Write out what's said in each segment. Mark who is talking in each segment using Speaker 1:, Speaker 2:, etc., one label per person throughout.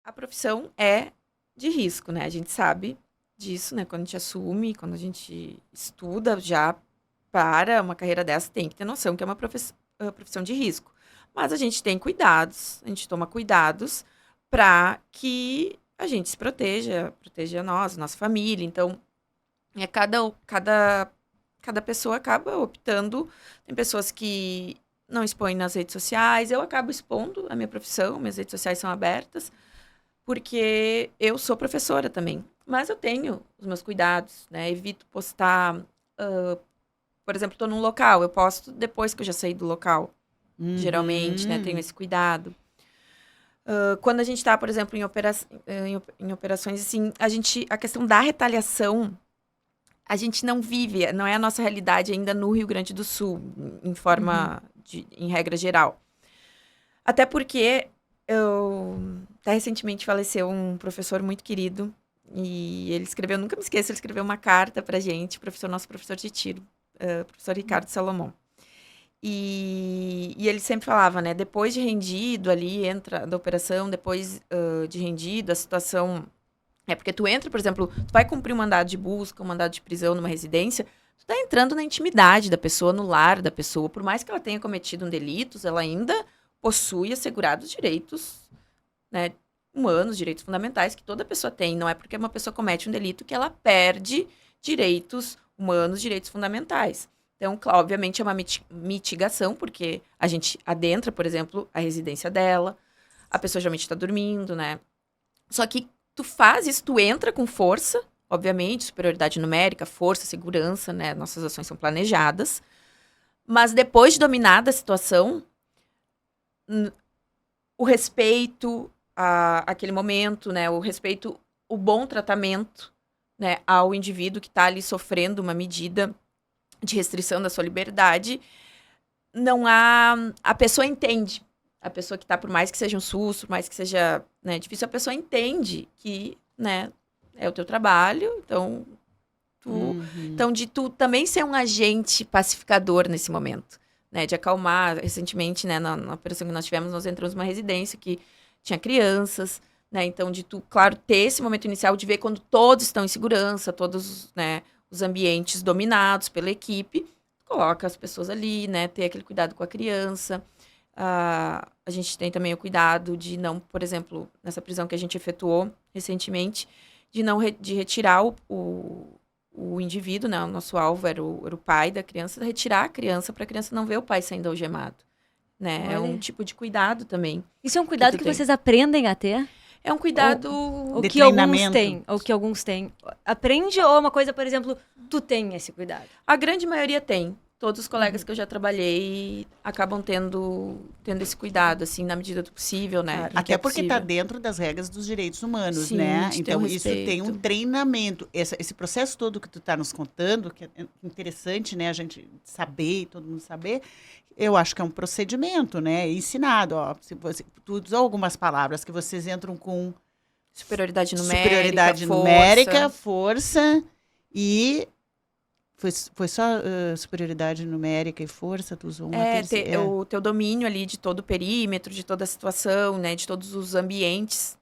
Speaker 1: a profissão é de risco, né? A gente sabe disso, né? Quando a gente assume, quando a gente estuda já para uma carreira dessa, tem que ter noção que é uma profissão de risco. Mas a gente tem cuidados, a gente toma cuidados para que a gente se proteja nós, nossa família. Então, cada pessoa acaba optando. Tem pessoas que não expõem nas redes sociais, eu acabo expondo a minha profissão, minhas redes sociais são abertas, porque eu sou professora também. Mas eu tenho os meus cuidados, né? Evito postar, por exemplo, estou num local, eu posto depois que eu já saí do local, geralmente, né? Tenho esse cuidado. Quando a gente está, por exemplo, em operações, assim, a questão da retaliação, a gente não vive, não é a nossa realidade ainda no Rio Grande do Sul, em regra geral. Até porque até recentemente faleceu um professor muito querido, e ele escreveu, nunca me esqueço, ele escreveu uma carta pra gente, nosso professor de tiro, professor Ricardo Salomão. E ele sempre falava, né, depois de rendido ali, entra da operação, depois de rendido, a situação... porque tu entra, por exemplo, tu vai cumprir um mandado de busca, um mandado de prisão numa residência, tu tá entrando na intimidade da pessoa, no lar da pessoa. Por mais que ela tenha cometido um delito, ela ainda possui assegurados direitos, né, humanos, direitos fundamentais que toda pessoa tem. Não é porque uma pessoa comete um delito que ela perde direitos humanos, direitos fundamentais. Então, obviamente, é uma mitigação, porque a gente adentra, por exemplo, a residência dela, a pessoa geralmente está dormindo, né? Só que tu faz isso, tu entra com força, obviamente, superioridade numérica, força, segurança, né? Nossas ações são planejadas. Mas depois de dominada a situação, o respeito àquele momento, né? O respeito, o bom tratamento, né? Ao indivíduo que está ali sofrendo uma medida de restrição da sua liberdade, não há... A pessoa entende. A pessoa que está, por mais que seja um susto, por mais que seja, né, difícil, a pessoa entende que, né, é o teu trabalho, então de tu também ser um agente pacificador nesse momento, né, de acalmar. Recentemente, né, na operação que nós tivemos, nós entramos numa residência que tinha crianças, né, então de tu, claro, ter esse momento inicial de ver quando todos estão em segurança, todos, né, os ambientes dominados pela equipe, coloca as pessoas ali, né, ter aquele cuidado com a criança. A gente tem também o cuidado de não, por exemplo, nessa prisão que a gente efetuou recentemente, de retirar o indivíduo, né, o nosso alvo era o pai da criança, retirar a criança para a criança não ver o pai sendo algemado, né?
Speaker 2: Olha.
Speaker 1: É um tipo de cuidado também.
Speaker 2: Isso é um cuidado que vocês aprendem a ter?
Speaker 1: É um cuidado
Speaker 2: ou que alguns têm, ou que alguns têm. Aprende ou é uma coisa, por exemplo, tu tem esse cuidado?
Speaker 1: A grande maioria tem. Todos os colegas que eu já trabalhei acabam tendo esse cuidado, assim, na medida do possível, né?
Speaker 3: Até porque está dentro das regras dos direitos humanos,
Speaker 1: sim,
Speaker 3: né? Então, isso
Speaker 1: respeito.
Speaker 3: tem um treinamento. Esse processo todo que tu está nos contando, que é interessante, né? A gente saber, todo mundo saber, eu acho que é um procedimento, né? Ensinado, ó. Tu usou algumas palavras que vocês entram com...
Speaker 1: Superioridade numérica,
Speaker 3: força e... Foi só superioridade numérica e força? Tu usou
Speaker 1: o teu domínio ali de todo o perímetro, de toda a situação, né? De todos os ambientes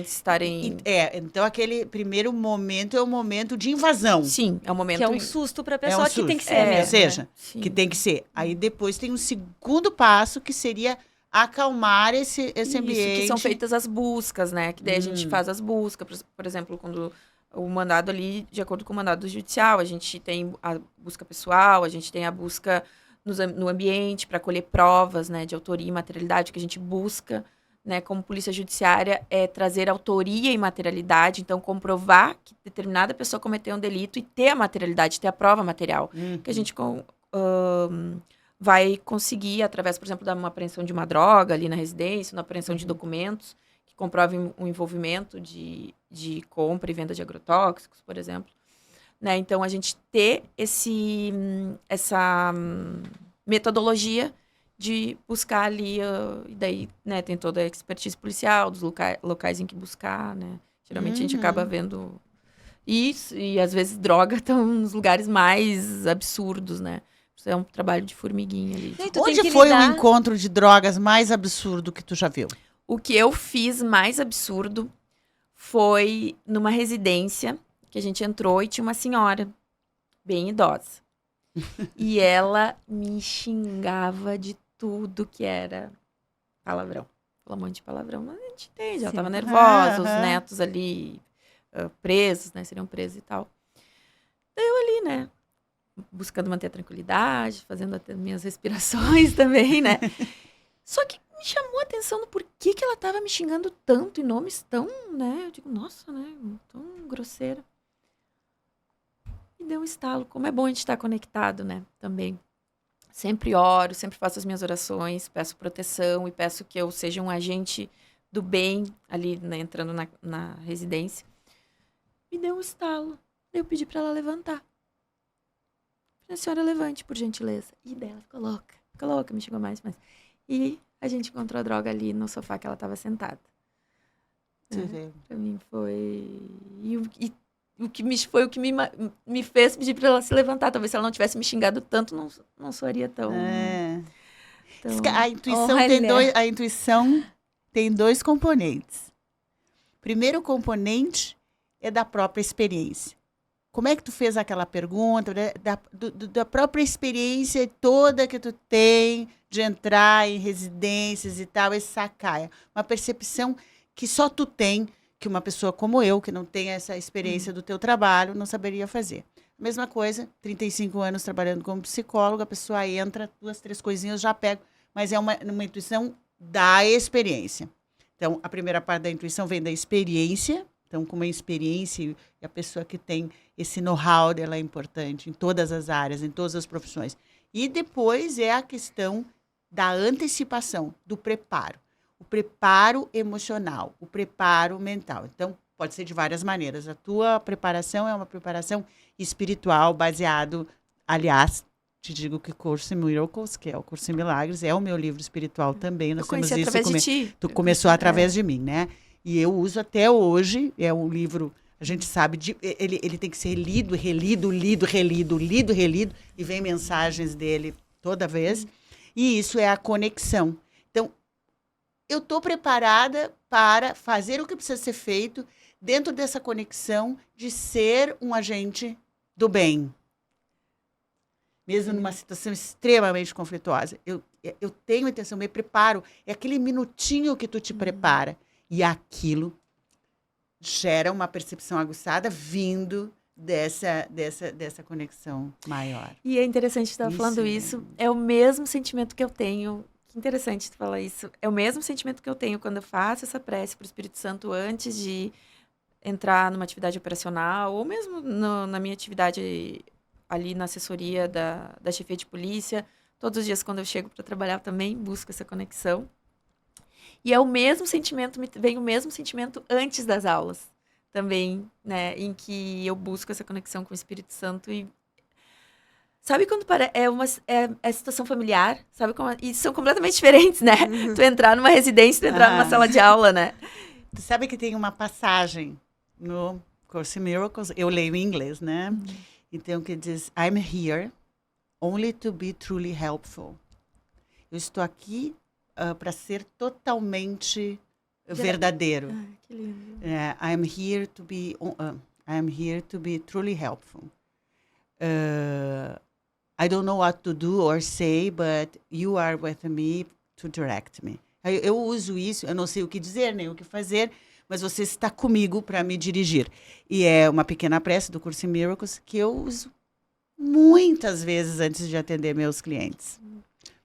Speaker 1: estarem...
Speaker 3: Então aquele primeiro momento é o momento de invasão.
Speaker 1: Sim, é o momento...
Speaker 2: Que é um susto para a pessoa, que tem que ser mesmo.
Speaker 3: Ou seja, que tem que ser. Aí depois tem um segundo passo, que seria acalmar esse ambiente.
Speaker 1: Que são feitas as buscas, né? Que daí a gente faz as buscas, por exemplo, quando... O mandado ali, de acordo com o mandado judicial, a gente tem a busca pessoal, a gente tem a busca no ambiente para colher provas, né, de autoria e materialidade, que a gente busca, né, como polícia judiciária, é trazer autoria e materialidade, então comprovar que determinada pessoa cometeu um delito e ter a materialidade, ter a prova material, que a gente vai conseguir através, por exemplo, de uma apreensão de uma droga ali na residência, uma apreensão de documentos, comprovem um envolvimento de compra e venda de agrotóxicos, por exemplo. Né? Então, a gente ter essa metodologia de buscar ali, e daí, né, tem toda a expertise policial, dos locais em que buscar, né? Geralmente a gente acaba vendo isso, e às vezes droga estão nos lugares mais absurdos, né? Isso é um trabalho de formiguinha ali.
Speaker 3: Onde foi o encontro de drogas mais absurdo que tu já viu?
Speaker 1: O que eu fiz mais absurdo foi numa residência que a gente entrou e tinha uma senhora bem idosa. E ela me xingava de tudo que era palavrão. Falou um monte de palavrão, mas a gente entende. Ela tava nervosa, os netos ali presos, né? Seriam presos e tal. Daí eu ali, né? Buscando manter a tranquilidade, fazendo até minhas respirações também, né? Só que me chamou a atenção do porquê que ela tava me xingando tanto, em nomes tão, né? Eu digo, nossa, né? Tão grosseira. E deu um estalo. Como é bom a gente estar conectado, né? Também. Sempre oro, sempre faço as minhas orações, peço proteção e peço que eu seja um agente do bem ali, né, entrando na residência. Me deu um estalo. Eu pedi para ela levantar. A senhora levante, por gentileza. E daí ela ficou louca, me xingou mais. E a gente encontrou a droga ali no sofá que ela estava sentada. Pra mim foi... O que me fez pedir para ela se levantar. Talvez se ela não tivesse me xingado tanto, não soaria tão...
Speaker 3: A intuição tem dois componentes. Primeiro componente é da própria experiência. Como é que tu fez aquela pergunta? Né? Da própria experiência toda que tu tem de entrar em residências e tal, esse sacaia. Uma percepção que só tu tem, que uma pessoa como eu, que não tem essa experiência do teu trabalho, não saberia fazer. Mesma coisa, 35 anos trabalhando como psicóloga, a pessoa entra, 2, 3 coisinhas, já pego, mas é uma intuição da experiência. Então, a primeira parte da intuição vem da experiência. Então, como é experiência, e a pessoa que tem esse know-how dela é importante em todas as áreas, em todas as profissões. E depois é a questão da antecipação, do preparo. O preparo emocional, o preparo mental. Então, pode ser de várias maneiras. A tua preparação é uma preparação espiritual, baseado, aliás, te digo que Course in Miracles, que é o Curso em Milagres, é o meu livro espiritual também. Nós temos isso
Speaker 1: através de ti.
Speaker 3: Tu começou através de mim, né? E eu uso até hoje, é um livro, a gente sabe, ele tem que ser lido, relido, lido, e vem mensagens dele toda vez. E isso é a conexão. Então, eu estou preparada para fazer o que precisa ser feito dentro dessa conexão de ser um agente do bem. Mesmo numa situação extremamente conflituosa. Eu tenho intenção, me preparo. É aquele minutinho que tu te prepara. E aquilo gera uma percepção aguçada vindo dessa conexão maior.
Speaker 1: E é interessante estar falando isso. É o mesmo sentimento que eu tenho. Que interessante tu falar isso. É o mesmo sentimento que eu tenho quando eu faço essa prece para o Espírito Santo antes de entrar numa atividade operacional, ou mesmo na minha atividade ali na assessoria da chefia de polícia. Todos os dias quando eu chego para trabalhar também busco essa conexão. E é o mesmo sentimento, vem o mesmo sentimento antes das aulas também, né? Em que eu busco essa conexão com o Espírito Santo e... Sabe quando é situação familiar? Sabe como... E são completamente diferentes, né? Tu entrar numa residência, tu entrar numa sala de aula, né?
Speaker 3: Tu sabe que tem uma passagem no Course in Miracles, eu leio em inglês, né? Então, que diz, I'm here only to be truly helpful. Eu estou aqui para ser totalmente verdadeiro.
Speaker 1: Que lindo.
Speaker 3: I'm here to be truly helpful. I don't know what to do or say, but you are with me to direct me. Eu uso isso, eu não sei o que dizer, nem o que fazer, mas você está comigo para me dirigir. E é uma pequena prece do Curso in Miracles que eu uso muitas vezes antes de atender meus clientes.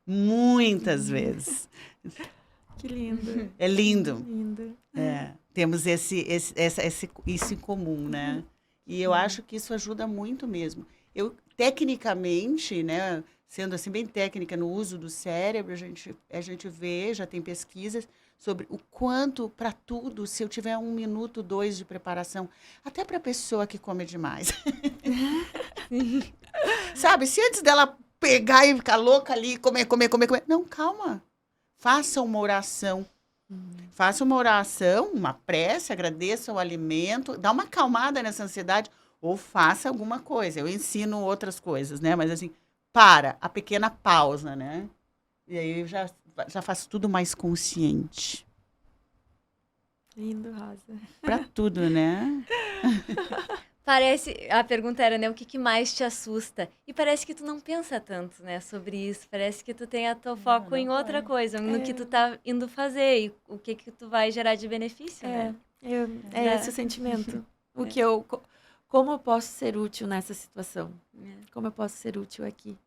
Speaker 3: Muitas vezes.
Speaker 1: Que lindo.
Speaker 3: É lindo.
Speaker 1: Lindo.
Speaker 3: Temos isso em comum, né? E eu acho que isso ajuda muito mesmo. Eu, tecnicamente, né, sendo assim bem técnica no uso do cérebro, a gente vê, já tem pesquisas sobre o quanto, para tudo, se eu tiver 1 minuto, 2 de preparação, até para a pessoa que come demais. Sabe, se antes dela pegar e ficar louca ali, comer. Não, calma. Faça uma oração. Faça uma oração, uma prece, agradeça o alimento, dá uma acalmada nessa ansiedade, ou faça alguma coisa. Eu ensino outras coisas, né? Mas assim, a pequena pausa, né? E aí eu já faço tudo mais consciente.
Speaker 1: Lindo, Rosa.
Speaker 3: Para tudo, né?
Speaker 2: A pergunta era, né, o que mais te assusta? E parece que tu não pensa tanto, né, sobre isso. Parece que tu tem teu foco em outra coisa, no que tu tá indo fazer e o que tu vai gerar de benefício, né?
Speaker 1: Esse o sentimento. Como eu posso ser útil nessa situação? Como eu posso ser útil aqui?